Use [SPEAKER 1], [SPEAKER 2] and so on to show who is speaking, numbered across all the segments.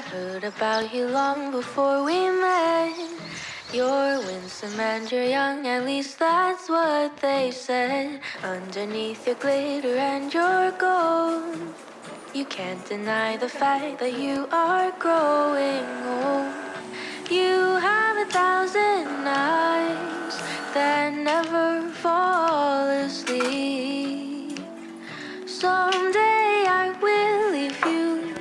[SPEAKER 1] I heard about you long before we met. You're winsome and you're young, at least that's what they said. Underneath your glitter and your gold, you can't deny the fact that you are growing old. You have 1,000 eyes that never fall asleep. Someday I will leave you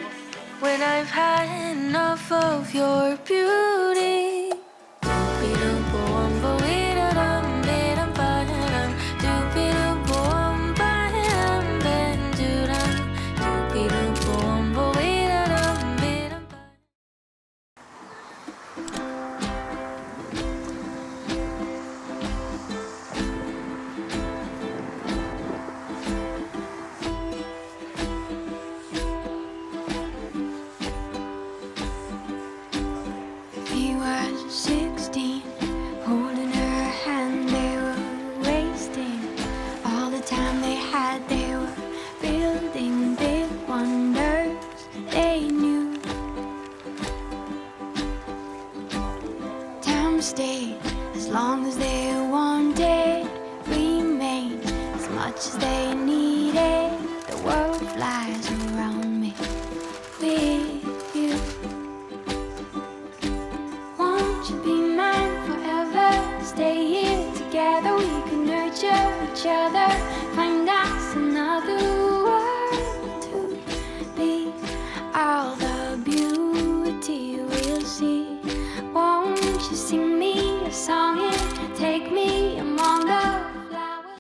[SPEAKER 1] when I've had enough of your beauty.
[SPEAKER 2] He was 16, holding her hand, they were wasting all the time they had. They were building big wonders they knew. Time stayed as long as they wanted, remained as much as they needed. The world flies around me with you. Won't you be mine forever? Stay here together, we can nurture each other. Find us another world to be. All the beauty we'll see. Won't you sing me a song and take me among the flowers?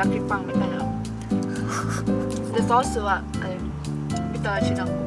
[SPEAKER 3] 焼きパンみたいなでソースはビター味団子